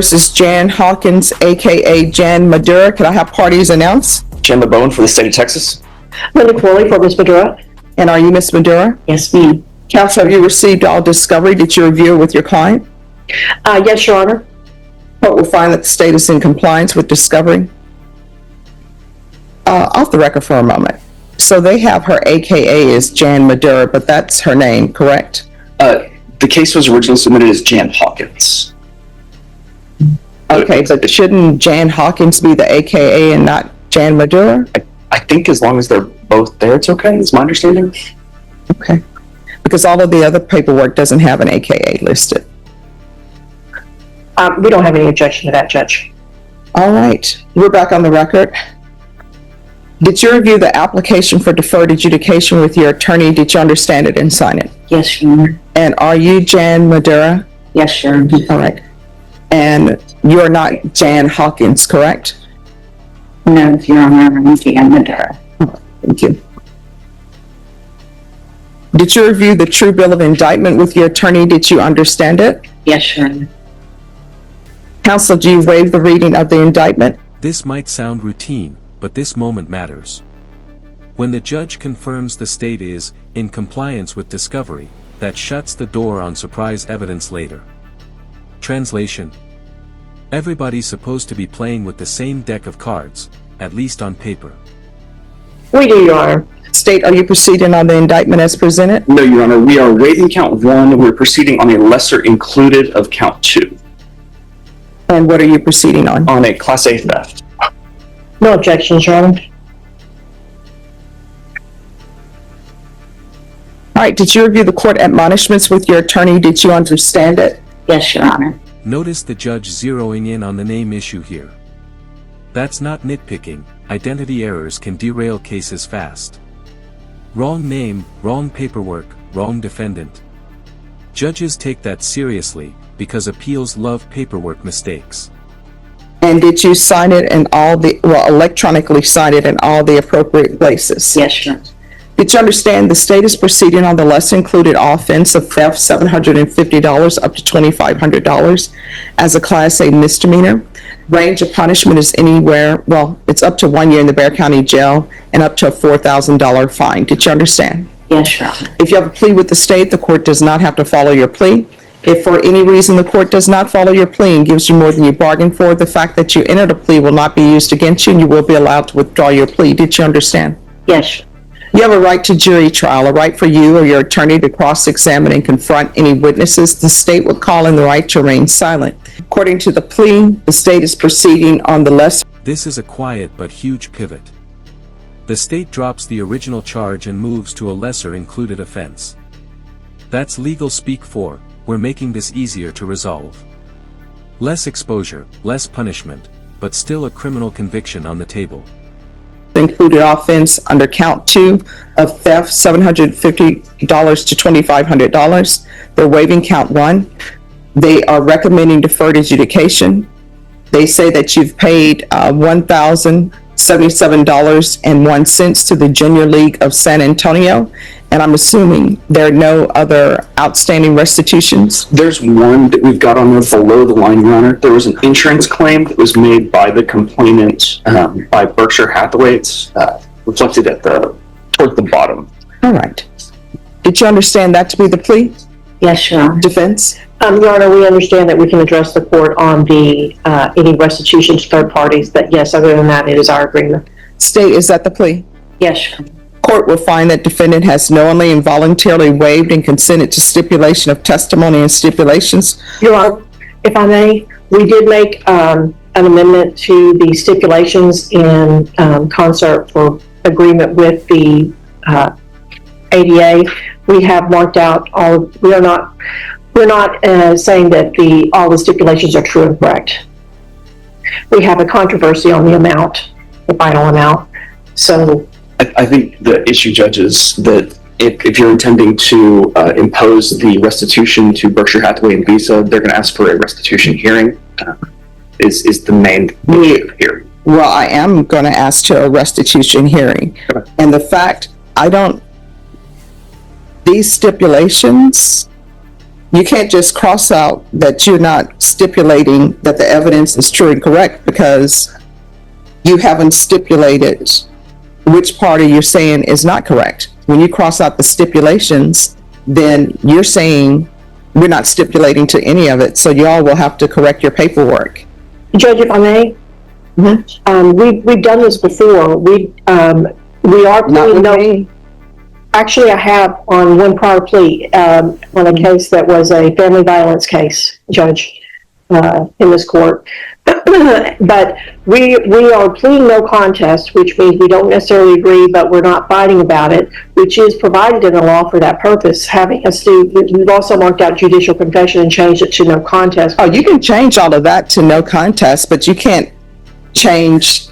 versus Jan Hawkins, aka Jan Madura. Could I have parties announced? Chandler Bowen for the state of Texas. Linda Corley for Ms. Madura. And are you Ms. Madura? Yes, ma'am. Counsel, have you received all discovery? Did you review it with your client? Yes, Your Honor. Court will find that the state is in compliance with discovery. Off the record for a moment. So they have her AKA as Jan Madura, but that's her name, correct? The case was originally submitted as Jan Hawkins. Okay, but shouldn't Jan Hawkins be the AKA and not Jan Madura? I think as long as they're both there, it's okay, is my understanding. Okay. Because all of the other paperwork doesn't have an AKA listed. We don't have any objection to that, Judge. All right. We're back on the record. Did you review the application for deferred adjudication with your attorney? Did you understand it and sign it? Yes, Your Honor. And are you Jan Madura? Yes, Your Honor. All right. And you're not Jan Hawkins, correct? No, Your Honor, I'm Jan Madura. Thank you. Did you review the true bill of indictment with your attorney? Did you understand it? Yes, Your Honor. Counsel, do you waive the reading of the indictment? This might sound routine, but this moment matters. When the judge confirms the state is in compliance with discovery, that shuts the door on surprise evidence later. Translation: everybody's supposed to be playing with the same deck of cards, at least on paper. We do, Your Honor. State, are you proceeding on the indictment as presented? No, Your Honor, we are waiving count 1. We're proceeding on a lesser included of count 2 And what are you proceeding on? on a Class A theft. No objections, Your Honor. All right, did you review the court admonishments with your attorney? Did you understand it? Yes, Your Honor. Notice the judge zeroing in on the name issue here. That's not nitpicking. Identity errors can derail cases fast. Wrong name, wrong paperwork, wrong defendant. Judges take that seriously, because appeals love paperwork mistakes. And did you sign it in electronically sign it in all the appropriate places? Yes, Your Honor. Did you understand the state is proceeding on the lesser included offense of theft, $750 up to $2,500 as a Class A misdemeanor? Range of punishment is anywhere, it's up to 1 year in the Bexar County Jail and up to a $4,000 fine. Did you understand? Yes, Your Honor. If you have a plea with the state, the court does not have to follow your plea. If for any reason the court does not follow your plea and gives you more than you bargained for, the fact that you entered a plea will not be used against you and you will be allowed to withdraw your plea. Did you understand? Yes. You have a right to jury trial, a right for you or your attorney to cross-examine and confront any witnesses. The state will call in the right to remain silent. According to the plea, the state is proceeding on the lesser. This is a quiet but huge pivot. The state drops the original charge and moves to a lesser included offense. That's legal speak for, we're making this easier to resolve. Less exposure, less punishment, but still a criminal conviction on the table. included offense under count 2 of theft, $750 to $2,500. They're waiving count 1. They are recommending deferred adjudication. They say that you've paid $1,077.01 to the Junior League of San Antonio, and I'm assuming there are no other outstanding restitutions. There's one that we've got on there below the line, Your Honor. There was an insurance claim that was made by the complainant by Berkshire Hathaway. It's reflected at toward the bottom. All right. Did you understand that to be the plea? Yes, Your Honor. Defense? Your Honor, we understand that we can address the court on the any restitution to third parties, but yes, other than that, it is our agreement. State, is that the plea? Yes, Your Honor. Court will find that defendant has knowingly and voluntarily waived and consented to stipulation of testimony and stipulations. Your Honor, if I may, we did make an amendment to the stipulations in concert for agreement with the ADA. We have marked out all. We're not saying that all the stipulations are true and correct. We have a controversy on the amount, the final amount. So I think the issue, Judge, is that if you're intending to impose the restitution to Berkshire Hathaway and Visa, they're going to ask for a restitution hearing. Is the main issue here? Well, I am going to ask to a restitution hearing. Okay. And the fact, these stipulations you can't just cross out that you're not stipulating that the evidence is true and correct because you haven't stipulated which party you're saying is not correct. When you cross out the stipulations, then you're saying we're not stipulating to any of it, so y'all will have to correct your paperwork. Judge, if I may, we've done this before. We are Not pleading with no. me. Actually, I have on one prior plea on a case that was a family violence case, Judge, in this court. But we are pleading no contest, which means we don't necessarily agree, but we're not fighting about it, which is provided in the law for that purpose. Having us do, we've also marked out judicial confession and changed it to no contest. Oh, you can change all of that to no contest, but you can't change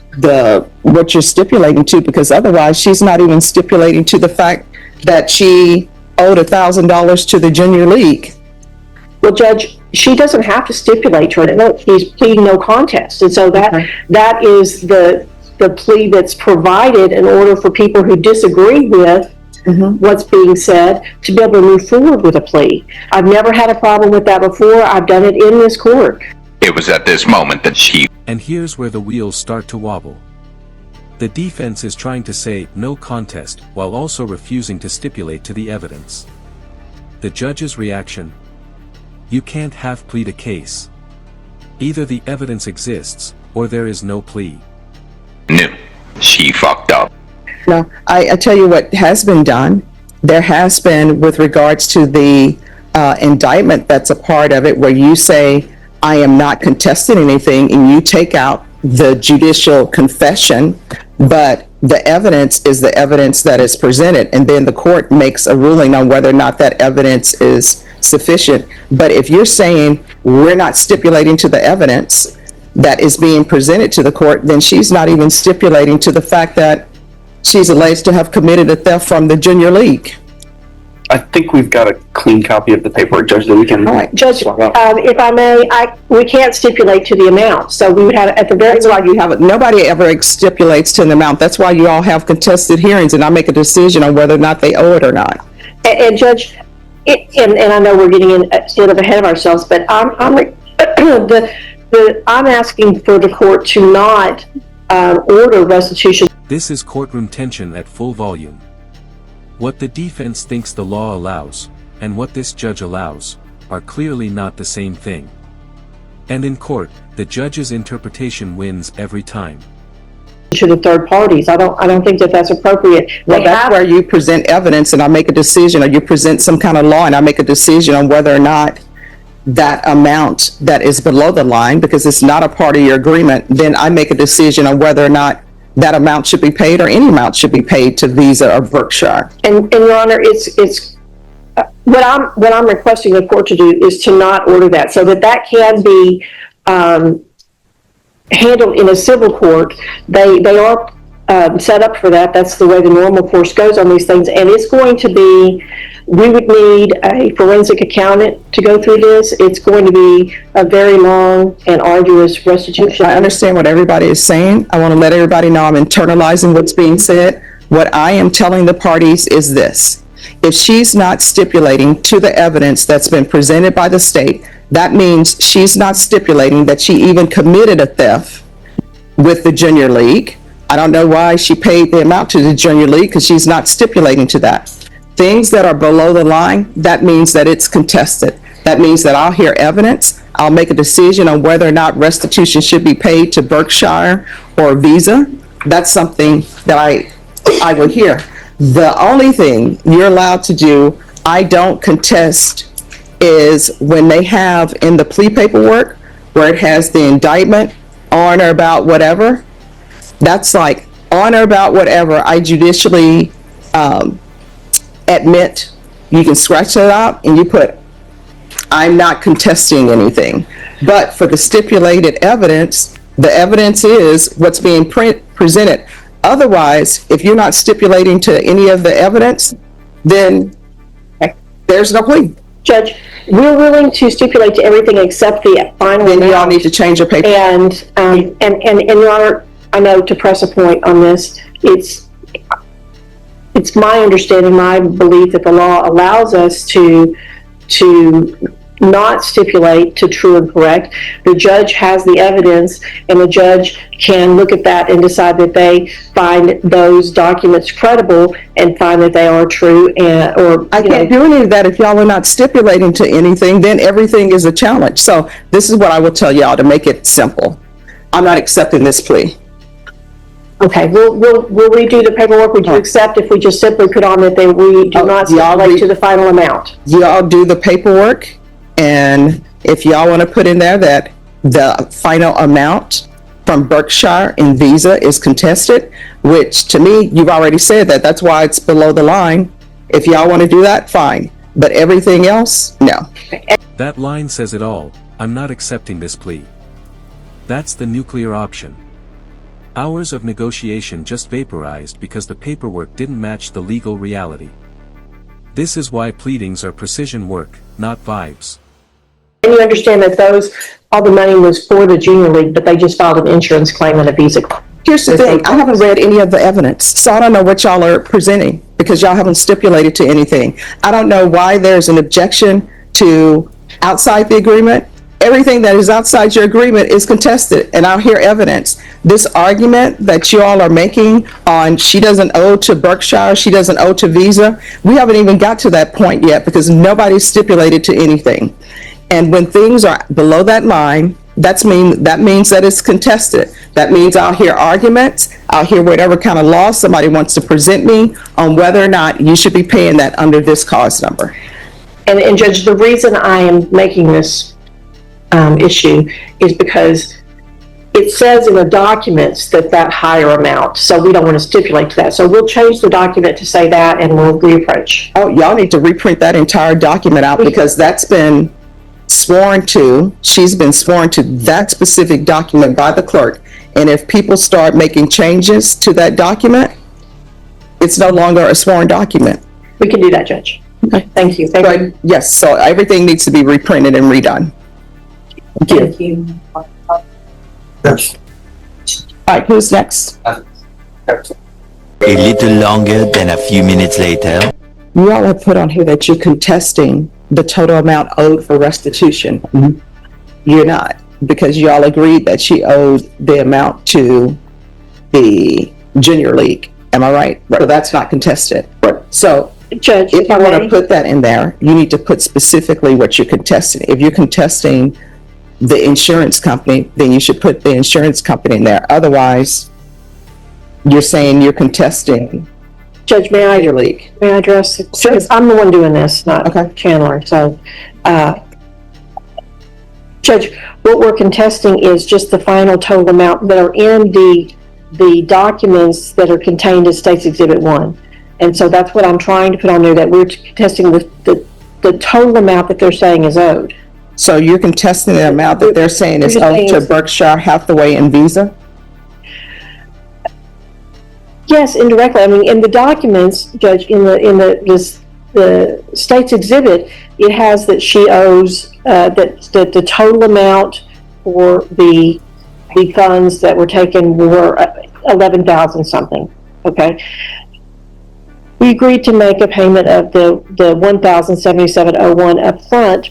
what you're stipulating to, because otherwise she's not even stipulating to the fact that she owed $1,000 to the junior league. Well, Judge, she doesn't have to stipulate to it. No, he's pleading no contest. And so that is the plea that's provided in order for people who disagree with what's being said to be able to move forward with a plea. I've never had a problem with that before. I've done it in this court. It was at this moment that she... And here's where the wheels start to wobble. The defense is trying to say no contest while also refusing to stipulate to the evidence. The judge's reaction: you can't half plead a case. Either the evidence exists, or there is no plea. knew she fucked up. No, I tell you what has been done. There has been, with regards to the indictment that's a part of it, where you say, I am not contesting anything, and you take out the judicial confession, but the evidence is the evidence that is presented, and then the court makes a ruling on whether or not that evidence is sufficient. But if you're saying we're not stipulating to the evidence that is being presented to the court, then she's not even stipulating to the fact that she's alleged to have committed a theft from the junior league. I think we've got a clean copy of the paperwork, Judge, that we can. All right. Judge, swap out. if I may, we can't stipulate to the amount. So we would have, at the very That's why you have it. Nobody ever stipulates to an amount. That's why you all have contested hearings, and I make a decision on whether or not they owe it or not. And Judge, and I know we're getting in sort of ahead of ourselves, but I'm asking for the court to not order restitution. This is courtroom tension at full volume. What the defense thinks the law allows, and what this judge allows, are clearly not the same thing. And in court, the judge's interpretation wins every time. To the third parties. I don't think that that's appropriate. Well, that's where you present evidence and I make a decision, or you present some kind of law and I make a decision on whether or not that amount that is below the line, because it's not a part of your agreement, then I make a decision on whether or not that amount should be paid, or any amount should be paid to Visa or Berkshire. And Your Honor, it's what I'm requesting the court to do is to not order that, so that can be handled in a civil court. They are set up for that. That's the way the normal course goes on these things, and it's going to be, we would need a forensic accountant to go through this. It's going to be a very long and arduous restitution. I understand what everybody is saying. I want to let everybody know I'm internalizing what's being said. What I am telling the parties is this: if she's not stipulating to the evidence that's been presented by the state, that means she's not stipulating that she even committed a theft with the junior league. I don't know why she paid the amount to the junior league, because she's not stipulating to that. Things that are below the line, that means that it's contested. That means that I'll hear evidence. I'll make a decision on whether or not restitution should be paid to Berkshire or Visa. That's something that I will hear. The only thing you're allowed to do, I don't contest, is when they have in the plea paperwork where it has the indictment on or about whatever. That's like on or about whatever I judicially admit. You can scratch that out and you put, I'm not contesting anything. But for the stipulated evidence, the evidence is what's being presented. Otherwise, if you're not stipulating to any of the evidence, then there's no plea. Judge, we're willing to stipulate to everything except the final Then amount. you all need to change your paper. And Your Honor, I know, to press a point on this, it's my understanding, my belief that the law allows us to to not stipulate to true and correct. The judge has the evidence, and the judge can look at that and decide that they find those documents credible and find that they are true. I can't do any of that if y'all are not stipulating to anything. Then everything is a challenge. So this is what I will tell y'all to make it simple. I'm not accepting this plea. Okay, we'll redo the paperwork. Would you accept if we just simply put on that we do not stipulate to the final amount? Y'all do the paperwork, and if y'all want to put in there that the final amount from Berkshire and Visa is contested, which to me, you've already said that. That's why it's below the line. If y'all want to do that, fine. But everything else, no. That line says it all. I'm not accepting this plea. That's the nuclear option. Hours of negotiation just vaporized because the paperwork didn't match the legal reality. This is why pleadings are precision work, not vibes. And you understand that all the money was for the junior league, but they just filed an insurance claim and a Visa claim. Here's the thing, I haven't read any of the evidence, so I don't know what y'all are presenting because y'all haven't stipulated to anything. I don't know why there's an objection to outside the agreement. Everything that is outside your agreement is contested, and I'll hear evidence. This argument that you all are making on she doesn't owe to Berkshire, she doesn't owe to Visa, we haven't even got to that point yet because nobody's stipulated to anything. And when things are below that line, that means that it's contested. That means I'll hear arguments, I'll hear whatever kind of law somebody wants to present me on whether or not you should be paying that under this cause number. And Judge, the reason I am making this issue is because it says in the documents that higher amount, so we don't want to stipulate to that. So we'll change the document to say that, and we'll reapproach. Oh, y'all need to reprint that entire document out because that's been sworn to. She's been sworn to that specific document by the clerk. And if people start making changes to that document, it's no longer a sworn document. We can do that, Judge. Okay. Thank you. Thank you. Yes, so everything needs to be reprinted and redone. Thank you. All right, who's next? A little longer than a few minutes later. You all have put on here that you're contesting the total amount owed for restitution. Mm-hmm. You're not, because you all agreed that she owed the amount to the junior league. Am I right? So that's not contested. So Judge, if you want to put that in there, you need to put specifically what you're contesting. If you're contesting the insurance company, then you should put the insurance company in there. Otherwise, you're saying you're contesting Judge, may I address it? Sure. I'm the one doing this, not Chandler. So, Judge, what we're contesting is just the final total amount that are in the documents that are contained in State's Exhibit 1. And so that's what I'm trying to put on there, that we're contesting the total amount that they're saying is owed. So you're contesting the amount that they're saying is owed to Berkshire Hathaway and Visa? Yes, indirectly. I mean, in the documents, Judge, in the State's Exhibit, it has that she owes that the total amount for the funds that were taken were $11,000 something. Okay. We agreed to make a payment of the $1,077.01 up front.